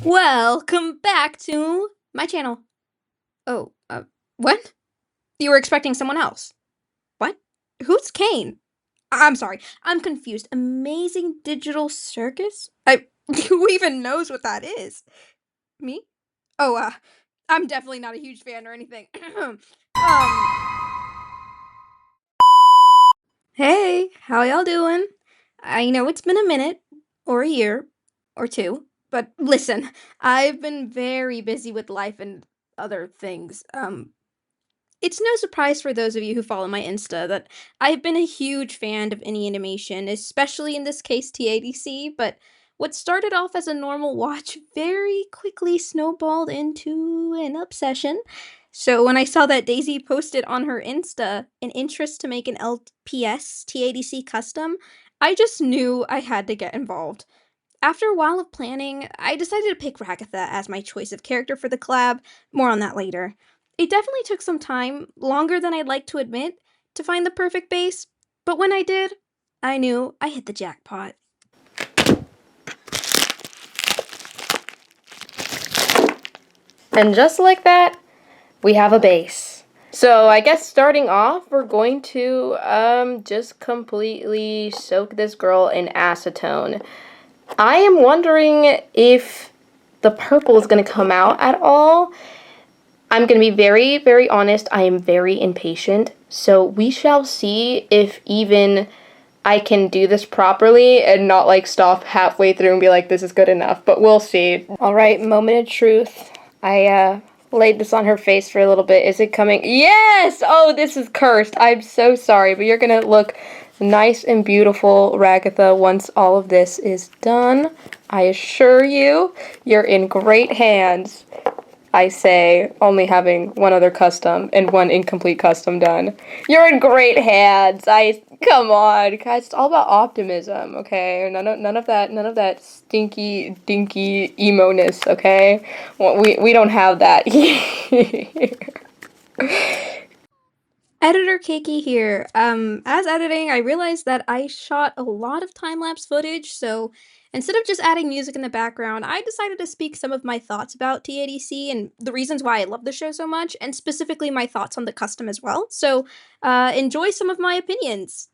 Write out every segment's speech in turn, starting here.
Welcome back to my channel. Oh, what? You were expecting someone else. What? Who's Kane? I'm sorry, I'm confused. Amazing Digital Circus? Who even knows what that is? Me? Oh, I'm definitely not a huge fan or anything. Hey, how y'all doing? I know it's been a minute, or a year, or two, but listen, I've been very busy with life and other things. It's no surprise for those of you who follow my Insta that I've been a huge fan of any animation, especially in this case TADC, but what started off as a normal watch very quickly snowballed into an obsession. So when I saw that Daisy posted on her Insta an interest to make an LPS TADC custom, I just knew I had to get involved. After a while of planning, I decided to pick Ragatha as my choice of character for the collab. More on that later. It definitely took some time, longer than I'd like to admit, to find the perfect base, but when I did, I knew I hit the jackpot. And just like that, we have a base. So I guess starting off, we're going to just completely soak this girl in acetone. I am wondering if the purple is going to come out at all. I'm going to be very, very honest. I am very impatient. So we shall see if even I can do this properly and not like stop halfway through and be like, this is good enough. But we'll see. All right, moment of truth. I laid this on her face for a little bit. Is it coming? Yes! Oh, this is cursed. I'm so sorry, but you're going to look nice and beautiful, Ragatha, once all of this is done. I assure you, you're in great hands. I say, only having one other custom and one incomplete custom done. You're in great hands. Come on, guys. It's all about optimism, okay? None of that stinky, dinky emo-ness, okay? Well, we don't have that here. Editor Keiki here. As editing, I realized that I shot a lot of time-lapse footage, so instead of just adding music in the background, I decided to speak some of my thoughts about TADC and the reasons why I love the show so much, and specifically my thoughts on the custom as well. So, enjoy some of my opinions.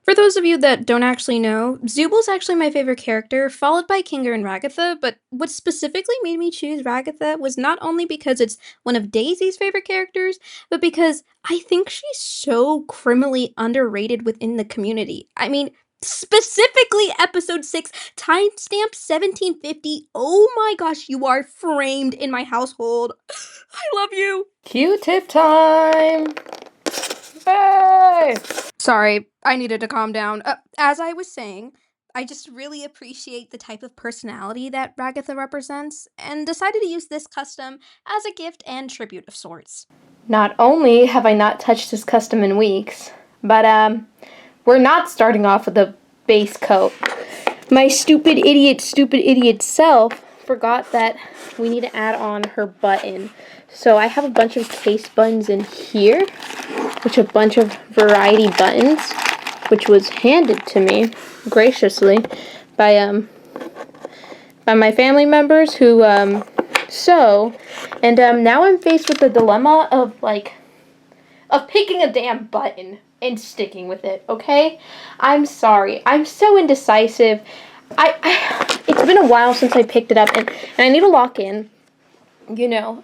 For those of you that don't actually know, Zubal's actually my favorite character, followed by Kinger and Ragatha, but what specifically made me choose Ragatha was not only because it's one of Daisy's favorite characters, but because I think she's so criminally underrated within the community. I mean, specifically episode 6, timestamp 1750. Oh my gosh, you are framed in my household. I love you. Q-tip time! Hey! Sorry, I needed to calm down. As I was saying, I just really appreciate the type of personality that Ragatha represents, and decided to use this custom as a gift and tribute of sorts. Not only have I not touched this custom in weeks, but we're not starting off with a base coat. My stupid idiot self forgot that we need to add on her button. So I have a bunch of case buttons in here, which a bunch of variety buttons, which was handed to me graciously by my family members who sew, and now I'm faced with the dilemma of picking a damn button and sticking with it, okay? I'm sorry. I'm so indecisive. It's been a while since I picked it up, and I need to lock in, you know.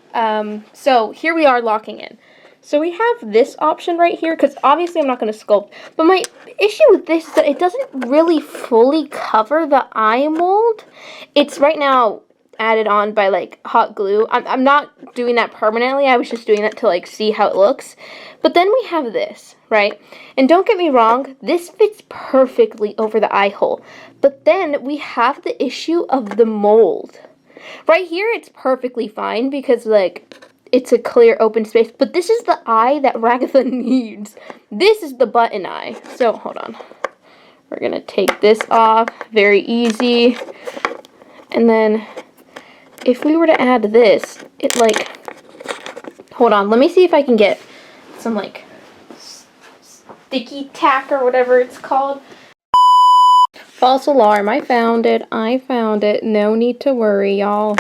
So here we are locking in. So we have this option right here, because obviously I'm not going to sculpt, but my issue with this is that it doesn't really fully cover the eye mold. It's right now added on by like hot glue. I'm not doing that permanently. I was just doing that to like see how it looks. But then we have this, right? And don't get me wrong, this fits perfectly over the eye hole. But then we have the issue of the mold. Right here it's perfectly fine because like it's a clear open space, but this is the eye that Ragatha needs. This is the button eye. So hold on. We're gonna take this off, very easy. And then if we were to add this, it like, hold on, let me see if I can get some like sticky tack or whatever it's called. False alarm, I found it, no need to worry, y'all.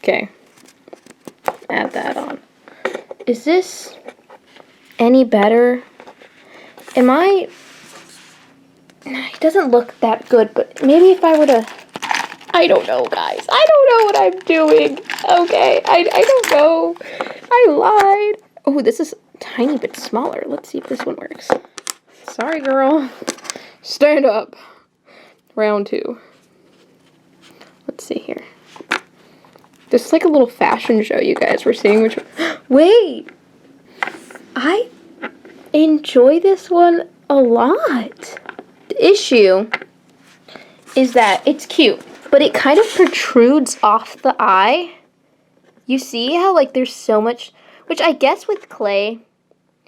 Okay. Add that on. Is this any better? It doesn't look that good, but maybe if I were to, I don't know, guys. I don't know what I'm doing. Okay, I don't know. I lied. Oh, this is a tiny bit smaller. Let's see if this one works. Sorry, girl. Stand up. Round 2. Let's see here. This is like a little fashion show, you guys. We're seeing which one. Wait! I enjoy this one a lot. The issue is that it's cute, but it kind of protrudes off the eye. You see how, like, there's so much, which I guess with clay,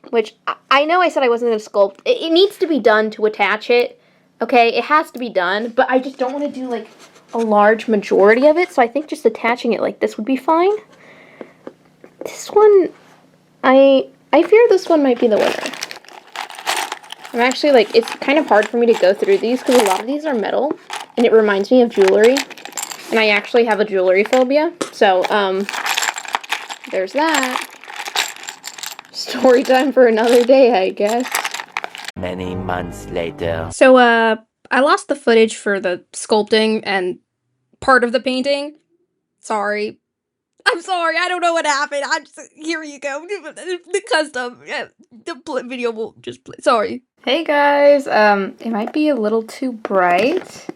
which I know I said I wasn't going to sculpt. It needs to be done to attach it, okay? It has to be done, but I just don't want to do, like, a large majority of it, so I think just attaching it like this would be fine. This one, I fear this one might be the winner. I'm actually, like, it's kind of hard for me to go through these because a lot of these are metal, and it reminds me of jewelry, and I actually have a jewelry phobia, so, there's that. Story time for another day, I guess. Many months later. So, I lost the footage for the sculpting and part of the painting. Sorry. I'm sorry, I don't know what happened. Here you go. The custom, the video will just play. Sorry. Hey guys, it might be a little too bright.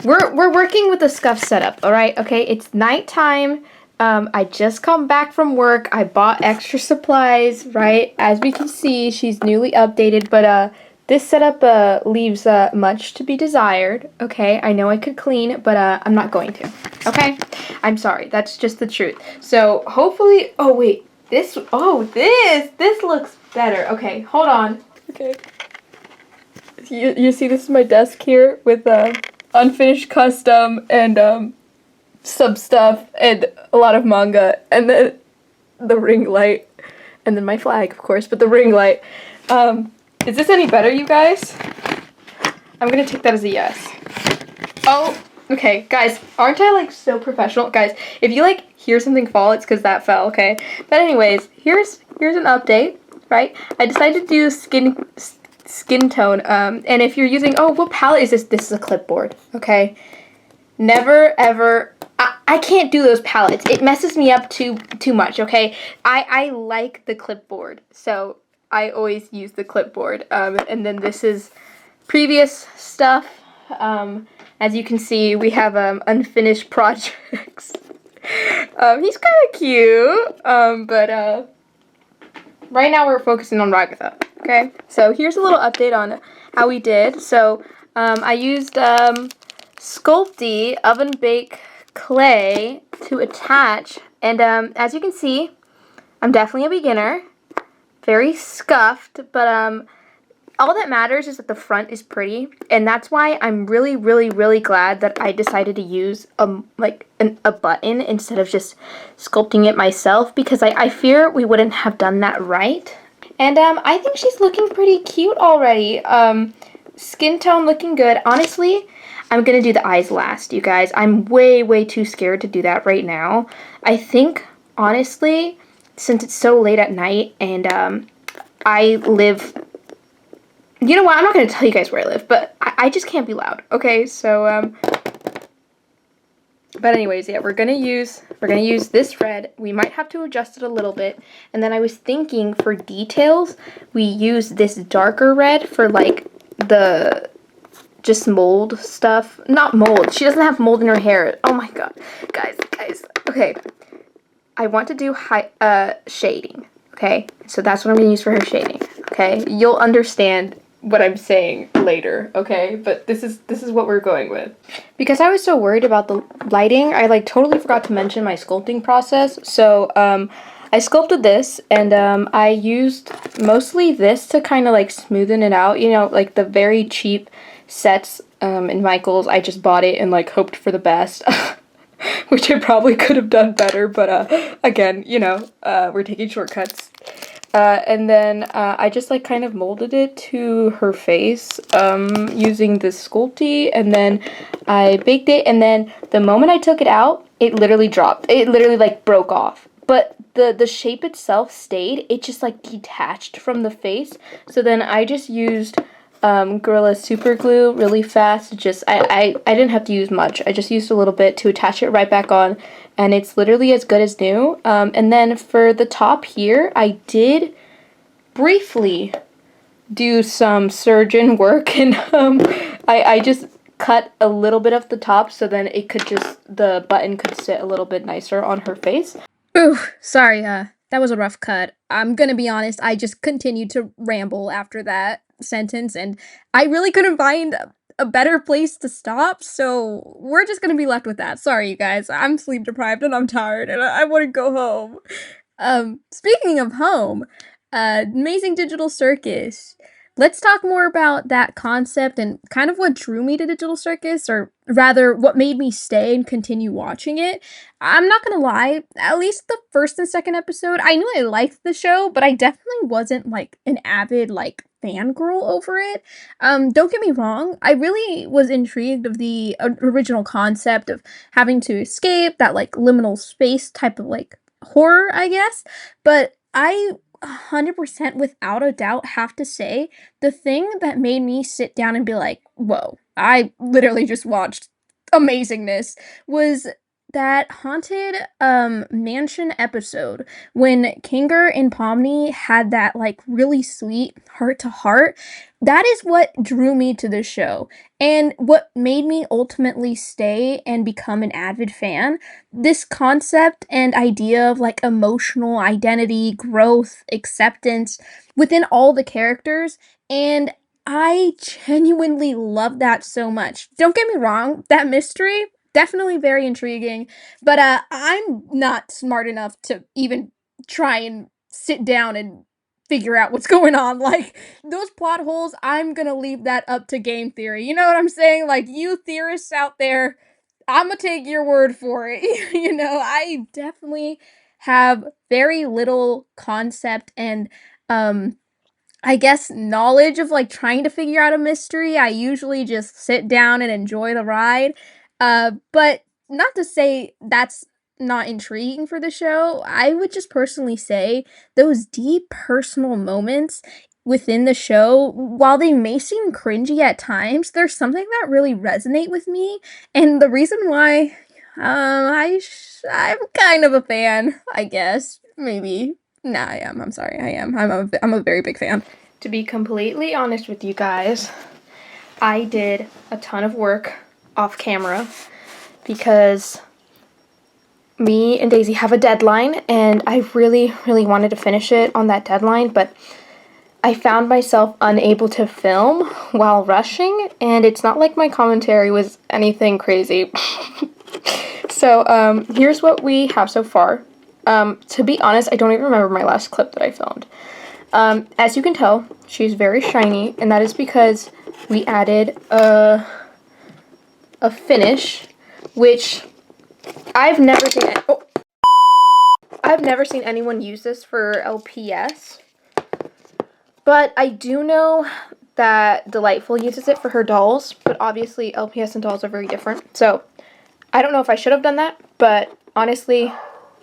We're working with the scuff setup, alright? Okay, it's nighttime. I just come back from work. I bought extra supplies, right? As we can see, she's newly updated, but this setup leaves much to be desired. Okay, I know I could clean, but I'm not going to. Okay, I'm sorry. That's just the truth. So hopefully, oh wait, this looks better. Okay, hold on. Okay, you see, this is my desk here with unfinished custom and sub stuff and a lot of manga, and then the ring light, and then my flag, of course, but the ring light. Is this any better, you guys? I'm gonna take that as a yes. Oh, okay, guys, aren't I, like, so professional? Guys, if you, like, hear something fall, it's because that fell, okay? But anyways, here's an update, right? I decided to do skin tone, and if you're using, oh, what palette is this? This is a clipboard, okay? Never, ever, I can't do those palettes. It messes me up too much, okay? I like the clipboard, so I always use the clipboard. And then this is previous stuff. As you can see, we have unfinished projects. He's kind of cute, but right now we're focusing on Ragatha, okay? So here's a little update on how we did. So I used Sculpting oven bake clay to attach, and as you can see, I'm definitely a beginner, very scuffed, but all that matters is that the front is pretty, and that's why I'm really, really, really glad that I decided to use a button instead of just sculpting it myself, because I fear we wouldn't have done that right. And I think she's looking pretty cute already. Skin tone looking good. Honestly, I'm gonna do the eyes last, you guys. I'm way, way too scared to do that right now. I think, honestly, since it's so late at night and I live... You know what? I'm not gonna tell you guys where I live, but I just can't be loud, okay? So, but anyways, yeah, we're gonna use this red. We might have to adjust it a little bit. And then I was thinking for details, we use this darker red for, like, the... just mold stuff. Not mold. She doesn't have mold in her hair. Oh my god. Guys. Okay. I want to do shading. Okay? So that's what I'm going to use for her shading. Okay? You'll understand what I'm saying later. Okay? But this is what we're going with. Because I was so worried about the lighting, I, like, totally forgot to mention my sculpting process. So, I sculpted this, and I used mostly this to kind of, like, smoothen it out. You know, like the very cheap sets in Michael's. I just bought it and, like, hoped for the best, which I probably could have done better, but again, you know, we're taking shortcuts. And then I just, like, kind of molded it to her face using this Sculpting, and then I baked it, and then the moment I took it out, it literally dropped. It literally like broke off. But the shape itself stayed. It just like detached from the face. So then I just used Gorilla Super Glue really fast. I didn't have to use much. I just used a little bit to attach it right back on. And it's literally as good as new. And then for the top here, I did briefly do some surgeon work. And I just cut a little bit of the top so then the button could sit a little bit nicer on her face. Ooh, sorry, that was a rough cut. I'm gonna be honest, I just continued to ramble after that sentence, and I really couldn't find a better place to stop, so we're just gonna be left with that. Sorry, you guys. I'm sleep deprived and I'm tired and I wanna go home. Speaking of home, Amazing Digital Circus. Let's talk more about that concept and kind of what drew me to Digital Circus, or rather, what made me stay and continue watching it. I'm not gonna lie, at least the first and second episode, I knew I liked the show, but I definitely wasn't like an avid like fangirl over it. Don't get me wrong, I really was intrigued of the original concept of having to escape that like liminal space type of like horror, I guess, but I 100% without a doubt have to say the thing that made me sit down and be like, whoa, I literally just watched amazingness was that haunted mansion episode when Kinger and Pomni had that like really sweet heart to heart. That is what drew me to the show and what made me ultimately stay and become an avid fan. This concept and idea of like emotional identity, growth, acceptance within all the characters, and I genuinely love that so much. Don't get me wrong, that mystery definitely very intriguing, but I'm not smart enough to even try and sit down and figure out what's going on. Like those plot holes, I'm gonna leave that up to game theory. You know what I'm saying? Like you theorists out there, I'm gonna take your word for it. You know, I definitely have very little concept and um I guess knowledge of like trying to figure out a mystery. I usually just sit down and enjoy the ride. But not to say that's not intriguing for the show. I would just personally say those deep personal moments within the show, while they may seem cringy at times, there's something that really resonate with me. And the reason why I'm kind of a fan, I guess. Maybe. Nah, I am. I'm sorry. I am. I'm a very big fan. To be completely honest with you guys, I did a ton of work off camera because me and Daisy have a deadline and I really, really wanted to finish it on that deadline, but I found myself unable to film while rushing, and it's not like my commentary was anything crazy. So, here's what we have so far. To be honest, I don't even remember my last clip that I filmed. As you can tell, she's very shiny, and that is because we added a finish, which I've never seen anyone use this for LPS. But I do know that Delightful uses it for her dolls, but obviously LPS and dolls are very different. So I don't know if I should have done that, but honestly,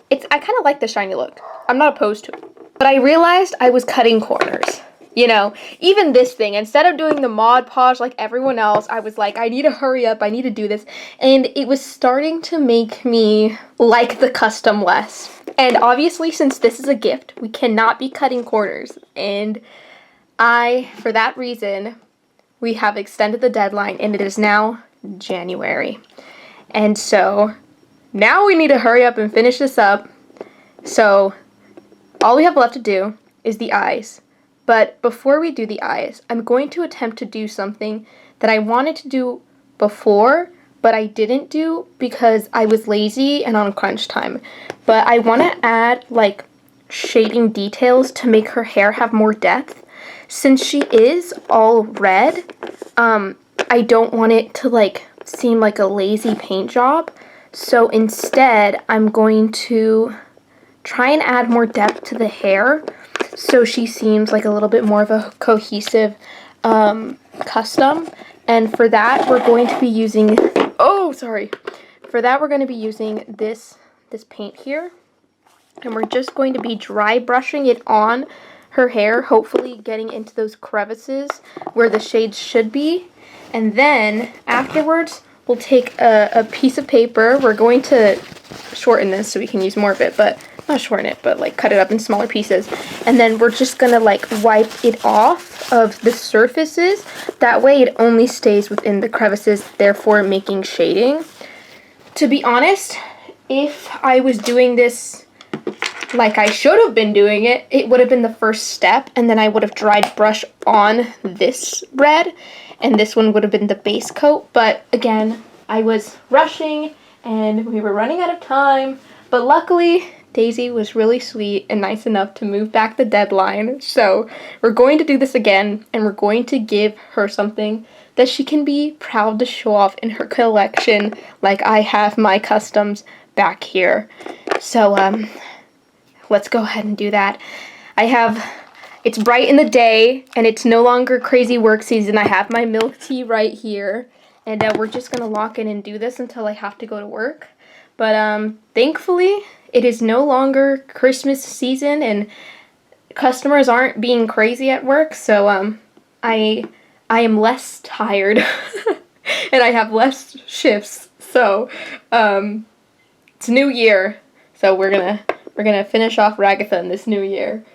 I kind of like the shiny look. I'm not opposed to it. But I realized I was cutting corners. You know, even this thing, instead of doing the Mod Podge like everyone else, I was like, I need to hurry up, I need to do this. And it was starting to make me like the custom less. And obviously, since this is a gift, we cannot be cutting corners. And for that reason, we have extended the deadline, and it is now January. And so, now we need to hurry up and finish this up. So, all we have left to do is the eyes. But before we do the eyes, I'm going to attempt to do something that I wanted to do before, but I didn't do because I was lazy and on crunch time. But I want to add, like, shading details to make her hair have more depth. Since she is all red, I don't want it to, like, seem like a lazy paint job. So instead, I'm going to try and add more depth to the hair so she seems like a little bit more of a cohesive custom. And for that, we're going to be using For that, we're going to be using this paint here. And we're just going to be dry brushing it on her hair, hopefully getting into those crevices where the shades should be. And then afterwards, we'll take a piece of paper. We're going to shorten this so we can use more of it, but not shorten it, but like cut it up in smaller pieces. And then we're just gonna like wipe it off of the surfaces. That way it only stays within the crevices, therefore making shading. To be honest, if I was doing this like I should have been doing it, it would have been the first step, and then I would have dried brush on this red, and this one would have been the base coat. But again, I was rushing, and we were running out of time, but luckily, Daisy was really sweet and nice enough to move back the deadline. So we're going to do this again, and we're going to give her something that she can be proud to show off in her collection, like I have my customs back here. So, let's go ahead and do that. It's bright in the day, and it's no longer crazy work season. I have my milk tea right here, and we're just gonna lock in and do this until I have to go to work. But thankfully, it is no longer Christmas season, and customers aren't being crazy at work, so I am less tired, and I have less shifts. So it's New Year, so we're gonna finish off Ragatha in this new year.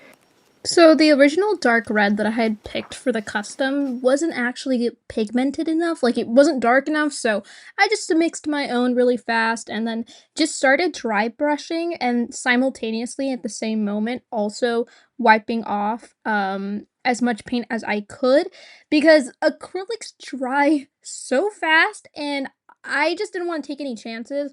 So the original dark red that I had picked for the custom wasn't actually pigmented enough, like it wasn't dark enough, so I just mixed my own really fast and then just started dry brushing and simultaneously at the same moment also wiping off as much paint as I could, because acrylics dry so fast and I just didn't want to take any chances.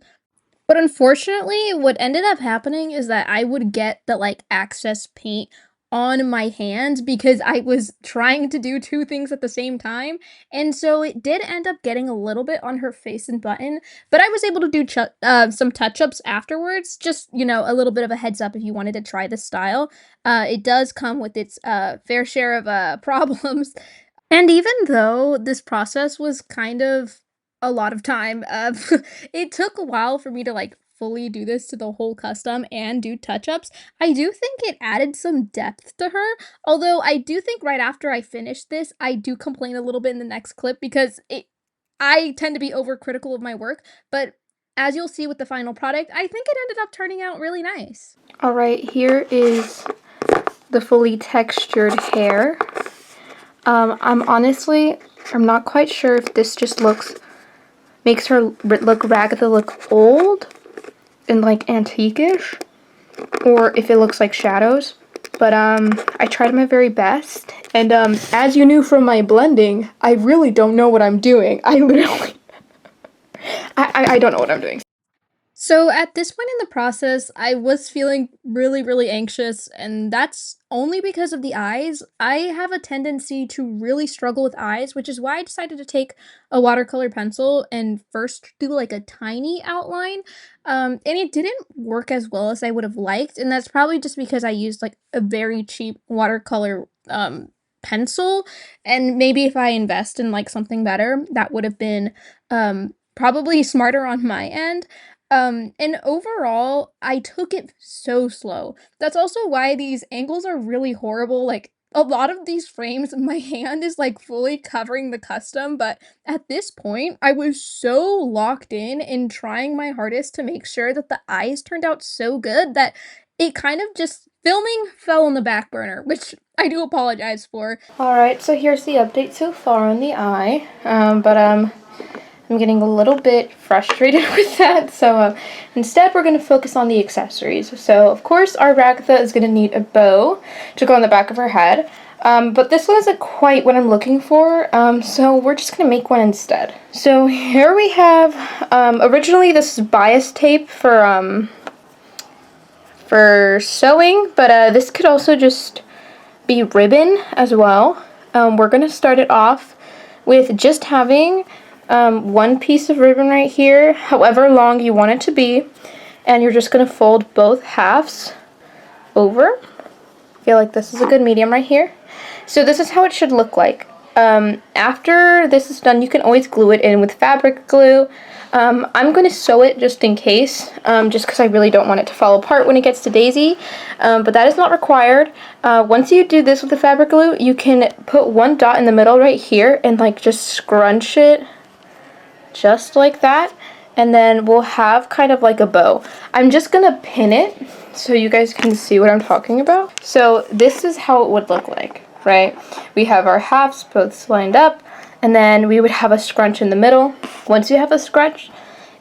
But unfortunately, what ended up happening is that I would get the, like, excess paint on my hands because I was trying to do 2 things at the same time, and so it did end up getting a little bit on her face and button, but I was able to do some touch-ups afterwards, just, you know, a little bit of a heads up if you wanted to try this style. It does come with its, fair share of, problems, and even though this process was kind of a lot of time, it took a while for me to like fully do this to the whole custom and do touch-ups. I do think it added some depth to her, although I do think right after I finish this, I do complain a little bit in the next clip because I tend to be overcritical of my work, but as you'll see with the final product, I think it ended up turning out really nice. All right, here is the fully textured hair. I'm not quite sure if this just makes her look Ragatha look old and like antique-ish, or if it looks like shadows. But I tried my very best, and as you knew from my blending, I really don't know what I'm doing. I literally, I don't know what I'm doing. So at this point in the process, I was feeling really, really anxious, and that's only because of the eyes. I have a tendency to really struggle with eyes, which is why I decided to take a watercolor pencil and first do like a tiny outline. And it didn't work as well as I would have liked, and that's probably just because I used like a very cheap watercolor pencil, and maybe if I invest in like something better, that would have been probably smarter on my end. And overall, I took it so slow. That's also why these angles are really horrible. Like, a lot of these frames, my hand is like fully covering the custom, but at this point, I was so locked in trying my hardest to make sure that the eyes turned out so good that it kind of just filming fell on the back burner, which I do apologize for. Alright, so here's the update so far on the eye, but I'm getting a little bit frustrated with that, so instead we're going to focus on the accessories. So, of course, our Ragtha is going to need a bow to go on the back of her head, but this one isn't quite what I'm looking for, so we're just going to make one instead. So here we have, originally this is bias tape for sewing, but this could also just be ribbon as well. We're going to start it off with just having one piece of ribbon right here, however long you want it to be, and you're just going to fold both halves over. I feel like this is a good medium right here. So this is how it should look like. After this is done, you can always glue it in with fabric glue. I'm going to sew it just in case, just because I really don't want it to fall apart when it gets to Daisy, but that is not required. Once you do this with the fabric glue, you can put one dot in the middle right here and like just scrunch it just like that, and then we'll have kind of like a bow. I'm just going to pin it so you guys can see what I'm talking about. So this is how it would look like, right? We have our halves both lined up, and then we would have a scrunch in the middle. Once you have a scrunch,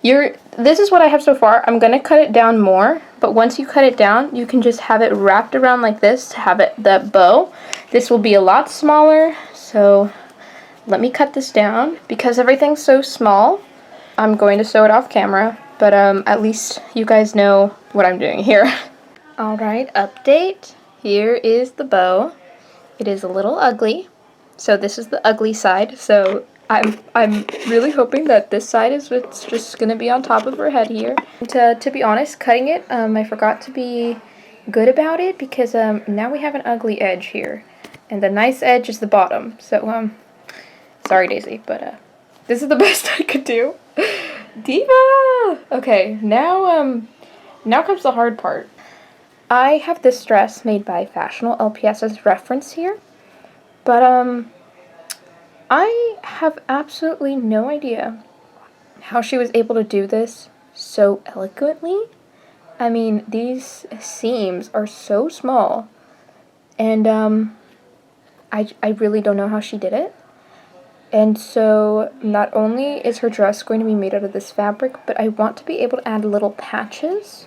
this is what I have so far. I'm going to cut it down more, but once you cut it down, you can just have it wrapped around like this to have it that bow. This will be a lot smaller, so let me cut this down. Because everything's so small, I'm going to sew it off camera, but at least you guys know what I'm doing here. Alright, update. Here is the bow. It is a little ugly, so this is the ugly side. So I'm really hoping that this side is what's just gonna be on top of her head here. To be honest, cutting it, I forgot to be good about it because now we have an ugly edge here, and the nice edge is the bottom. So sorry Daisy, but this is the best I could do. Diva! Okay, now comes the hard part. I have this dress made by Fashionable LPS as reference here, but I have absolutely no idea how she was able to do this so eloquently. I mean, these seams are so small, and I really don't know how she did it. And so not only is her dress going to be made out of this fabric, but I want to be able to add little patches.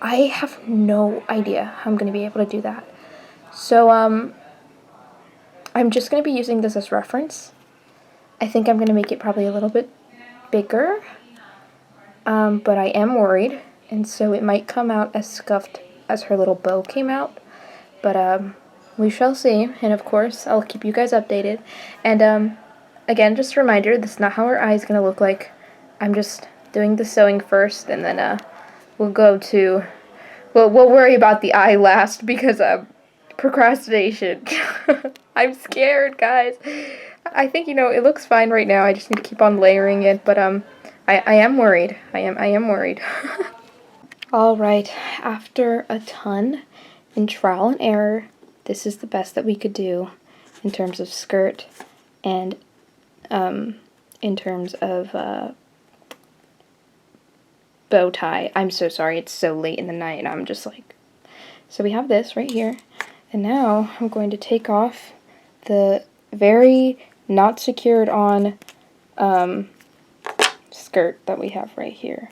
I have no idea how I'm going to be able to do that. So I'm just going to be using this as reference. I think I'm going to make it probably a little bit bigger, but I am worried, and so it might come out as scuffed as her little bow came out, but we shall see. And of course I'll keep you guys updated. And again, just a reminder, this is not how her eye is going to look like. I'm just doing the sewing first, and then we'll worry about the eye last because procrastination. I'm scared, guys. I think, it looks fine right now. I just need to keep on layering it, but I am worried. I am worried. All right, after a ton in trial and error, this is the best that we could do in terms of skirt and in terms of bow tie. I'm so sorry, it's so late in the night and I'm just like... So we have this right here, and now I'm going to take off the very not secured on skirt that we have right here.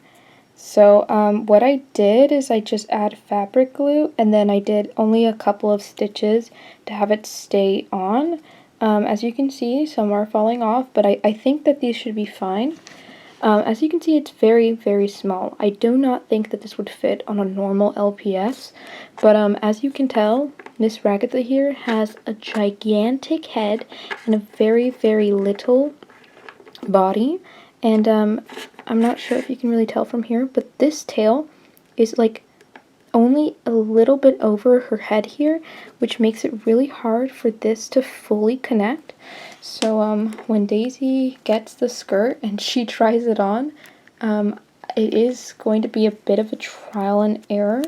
So what I did is I just add fabric glue, and then I did only a couple of stitches to have it stay on. As you can see, some are falling off, but I think that these should be fine. As you can see, it's very, very small. I do not think that this would fit on a normal LPS, but as you can tell, Miss Ragatha here has a gigantic head and a very, very little body, and I'm not sure if you can really tell from here, but this tail is like only a little bit over her head here, which makes it really hard for this to fully connect. So when Daisy gets the skirt and she tries it on, it is going to be a bit of a trial and error,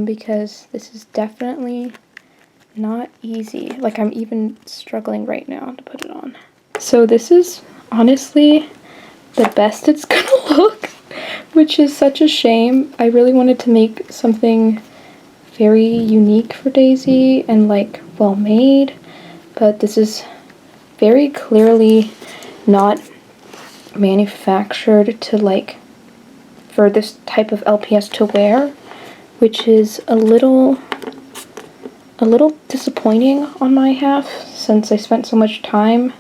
because this is definitely not easy. Like, I'm even struggling right now to put it on. So this is honestly the best it's gonna look, which is such a shame. I really wanted to make something very unique for Daisy and like well made, but this is very clearly not manufactured to like for this type of LPS to wear, which is a little disappointing on my half, since I spent so much time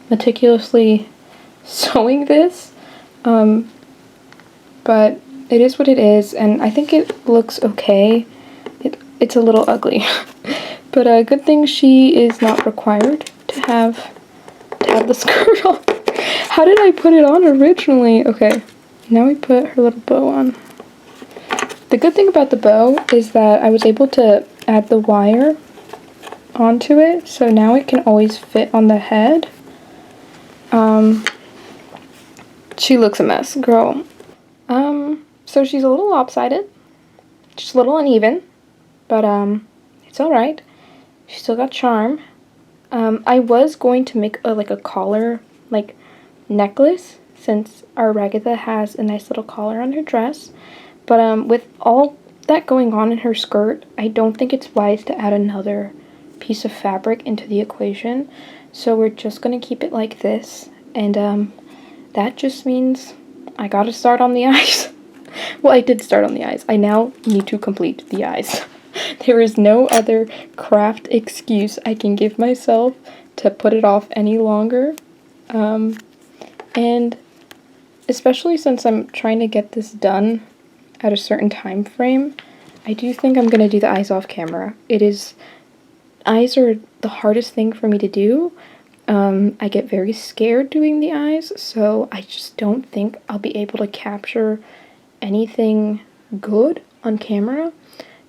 meticulously sewing this. But it is what it is, and I think it looks okay. It's a little ugly. But a good thing she is not required to have the skirt on. How did I put it on originally? Okay, now we put her little bow on. The good thing about the bow is that I was able to add the wire onto it, so now it can always fit on the head. She looks a mess, girl. So she's a little lopsided, just a little uneven, but it's alright. She still got charm. I was going to make a collar, like, necklace, since our Ragatha has a nice little collar on her dress, but with all that going on in her skirt, I don't think it's wise to add another piece of fabric into the equation, so we're just gonna keep it like this, and that just means I gotta start on the eyes. Well, I did start on the eyes. I now need to complete the eyes. There is no other craft excuse I can give myself to put it off any longer. And especially since I'm trying to get this done at a certain time frame, I do think I'm gonna do the eyes off camera. Eyes are the hardest thing for me to do. I get very scared doing the eyes, so I just don't think I'll be able to capture anything good on camera,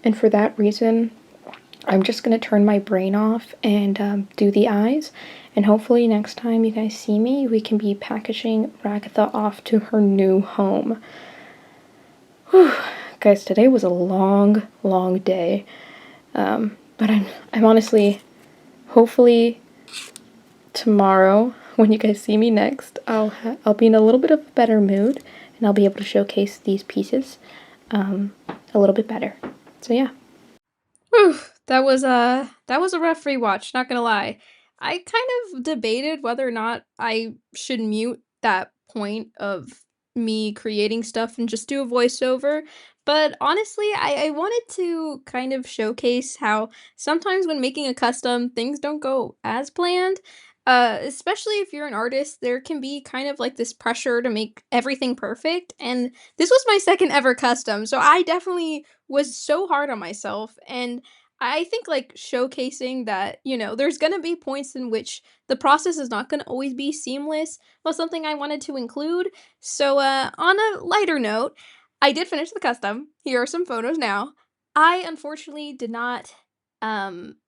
and for that reason I'm just gonna turn my brain off and do the eyes, and hopefully next time you guys see me we can be packaging Ragatha off to her new home. Whew. Guys, today was a long day, but I'm honestly, hopefully tomorrow when you guys see me next I'll be in a little bit of a better mood and I'll be able to showcase these pieces a little bit better. So yeah. Whew, that was a rough rewatch, not gonna lie. I kind of debated whether or not I should mute that point of me creating stuff and just do a voiceover, but honestly, I wanted to kind of showcase how sometimes when making a custom, things don't go as planned. Especially if you're an artist, there can be kind of like this pressure to make everything perfect, and this was my second ever custom, so I definitely was so hard on myself, and I think, like, showcasing that, there's gonna be points in which the process is not gonna always be seamless was something I wanted to include. So, on a lighter note, I did finish the custom. Here are some photos now. I unfortunately did not,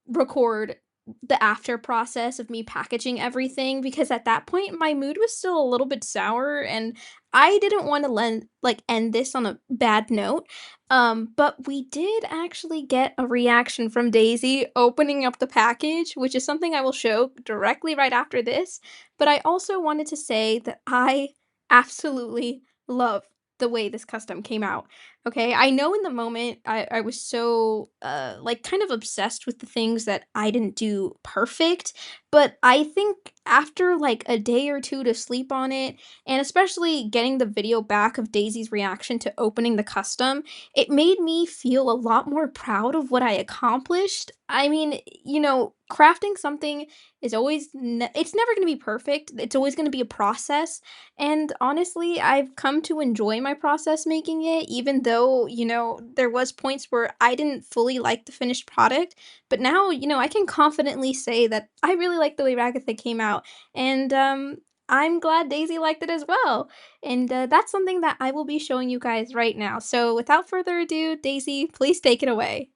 record the after process of me packaging everything because at that point my mood was still a little bit sour and I didn't want to end this on a bad note. But we did actually get a reaction from Daisy opening up the package, which is something I will show directly right after this. But I also wanted to say that I absolutely love the way this custom came out. Okay, I know in the moment I was so kind of obsessed with the things that I didn't do perfect, but I think after like a day or two to sleep on it, and especially getting the video back of Daisy's reaction to opening the custom, it made me feel a lot more proud of what I accomplished. I mean, crafting something is it's never going to be perfect. It's always going to be a process, and honestly, I've come to enjoy my process making it, even though, there was points where I didn't fully like the finished product. But now, I can confidently say that I really like the way Ragatha came out. And I'm glad Daisy liked it as well. And that's something that I will be showing you guys right now. So without further ado, Daisy, please take it away.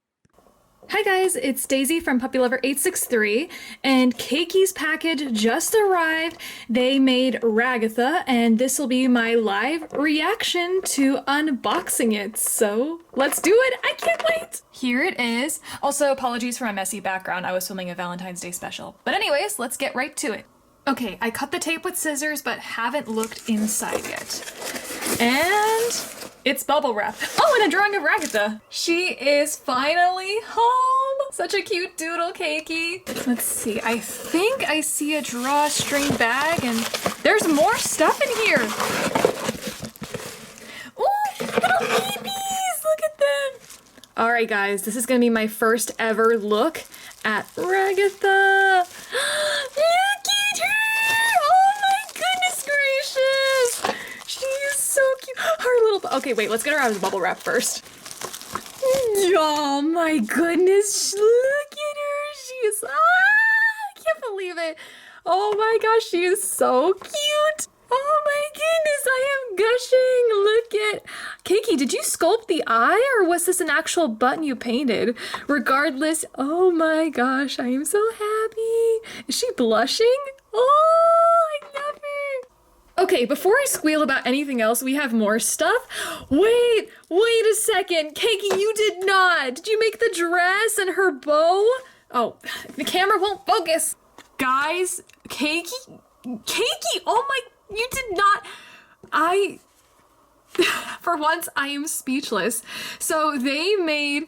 Hi guys, it's Daisy from Puppy Lover 863, and Keki's package just arrived. They made Ragatha, and this will be my live reaction to unboxing it. So let's do it. I can't wait. Here it is. Also, apologies for my messy background. I was filming a Valentine's Day special. But anyways, let's get right to it. Okay, I cut the tape with scissors, but haven't looked inside yet. And it's bubble wrap. Oh, and a drawing of Ragatha. She is finally home. Such a cute doodle, Keiki. Let's see. I think I see a drawstring bag, and there's more stuff in here. Ooh, little babies. Look at them. All right, guys. This is going to be my first ever look at Ragatha. Look at her. Oh, my goodness gracious. She is so cute. Her little... Okay, wait. Let's get her out of the bubble wrap first. Oh, my goodness. Look at her. She is... I can't believe it. Oh, my gosh. She is so cute. Oh my goodness, I am gushing. Look at Keiki, did you sculpt the eye or was this an actual button you painted? Regardless, oh my gosh, I am so happy. Is she blushing? Oh, I love her. Okay, before I squeal about anything else, we have more stuff. Wait a second. Keiki, you did not. Did you make the dress and her bow? Oh, the camera won't focus. Guys, Keiki, oh my, you did not, for once, I am speechless. So they made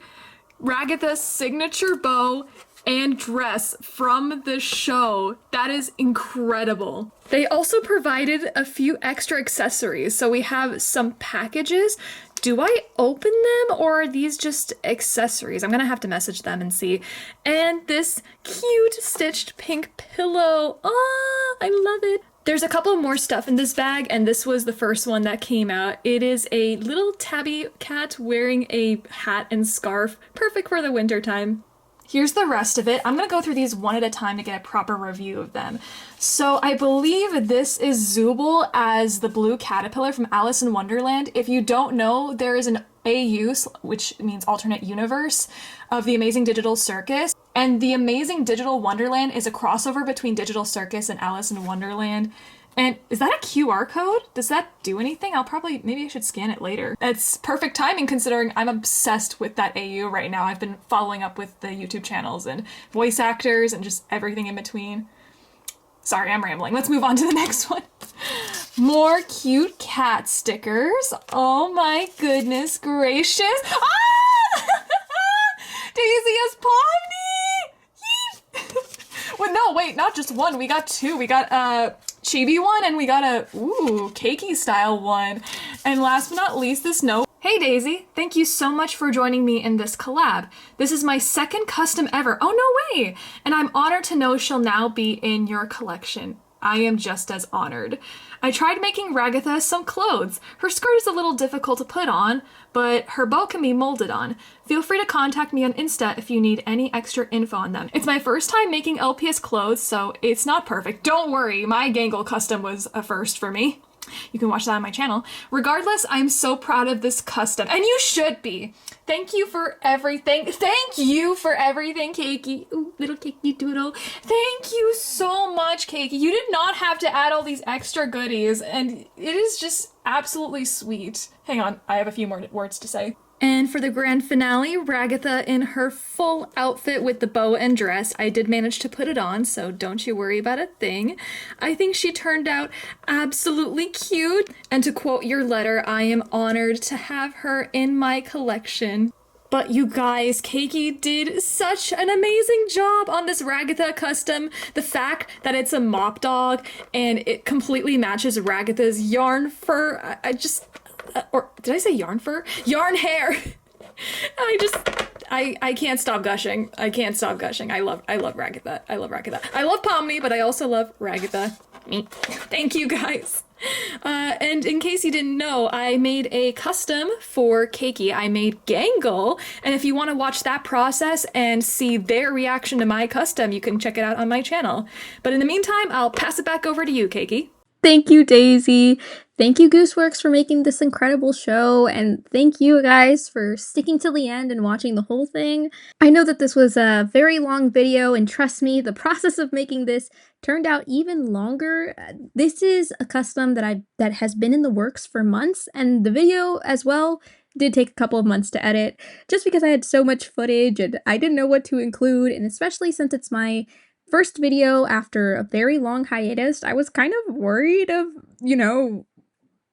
Ragatha's signature bow and dress from the show. That is incredible. They also provided a few extra accessories. So we have some packages. Do I open them or are these just accessories? I'm gonna have to message them and see. And this cute stitched pink pillow. Ah, I love it. There's a couple more stuff in this bag, and this was the first one that came out. It is a little tabby cat wearing a hat and scarf, perfect for the winter time. Here's the rest of it. I'm gonna go through these one at a time to get a proper review of them. So I believe this is Zooble as the blue caterpillar from Alice in Wonderland. If you don't know, there is an AU, which means alternate universe, of the Amazing Digital Circus. And the Amazing Digital Wonderland is a crossover between Digital Circus and Alice in Wonderland. And is that a QR code? Does that do anything? Maybe I should scan it later. It's perfect timing considering I'm obsessed with that AU right now. I've been following up with the YouTube channels and voice actors and just everything in between. Sorry, I'm rambling. Let's move on to the next one. More cute cat stickers. Oh my goodness gracious. Ah! Daisy as Pomni! Well, no, wait, not just one. We got two. We got chibi one and we got a Keiki style one. And last but not least, this note. Hey Daisy, thank you so much for joining me in this collab. This is my second custom ever. Oh no way! And I'm honored to know she'll now be in your collection. I am just as honored. I tried making Ragatha some clothes. Her skirt is a little difficult to put on, but her bow can be molded on. Feel free to contact me on Insta if you need any extra info on them. It's my first time making LPS clothes, so it's not perfect. Don't worry, my Gangle custom was a first for me. You can watch that on my channel. Regardless, I'm so proud of this custom, and you should be. Thank you for everything. Thank you for everything, Keiki. Ooh, little Keiki doodle. Thank you so much, Keiki. You did not have to add all these extra goodies, and it is just absolutely sweet. Hang on, I have a few more words to say. And for the grand finale, Ragatha in her full outfit with the bow and dress. I did manage to put it on, so don't you worry about a thing. I think she turned out absolutely cute. And to quote your letter, I am honored to have her in my collection. But you guys, Keiki did such an amazing job on this Ragatha custom. The fact that it's a mop dog and it completely matches Ragatha's yarn fur, or did I say yarn fur? Yarn hair. I can't stop gushing. I can't stop gushing. I love Ragatha. I love Ragatha. I love Pomni, but I also love Ragatha. Me. Thank you guys. And in case you didn't know, I made a custom for Keiki. I made Gangle, and if you want to watch that process and see their reaction to my custom, you can check it out on my channel. But in the meantime, I'll pass it back over to you, Keiki. Thank you, Daisy. Thank you, Gooseworks, for making this incredible show, and thank you guys for sticking till the end and watching the whole thing. I know that this was a very long video, and trust me, the process of making this turned out even longer. This is a custom that has been in the works for months, and the video as well did take a couple of months to edit, just because I had so much footage and I didn't know what to include, and especially since it's my first video after a very long hiatus, I was kind of worried of,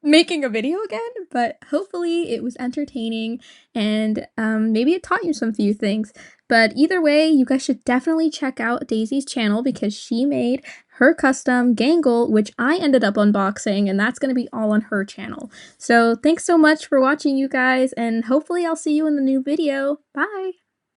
making a video again, but hopefully it was entertaining and maybe it taught you some few things. But either way, you guys should definitely check out Daisy's channel because she made her custom Gangle, which I ended up unboxing, and that's going to be all on her channel. So thanks so much for watching, you guys, and hopefully I'll see you in the new video. Bye!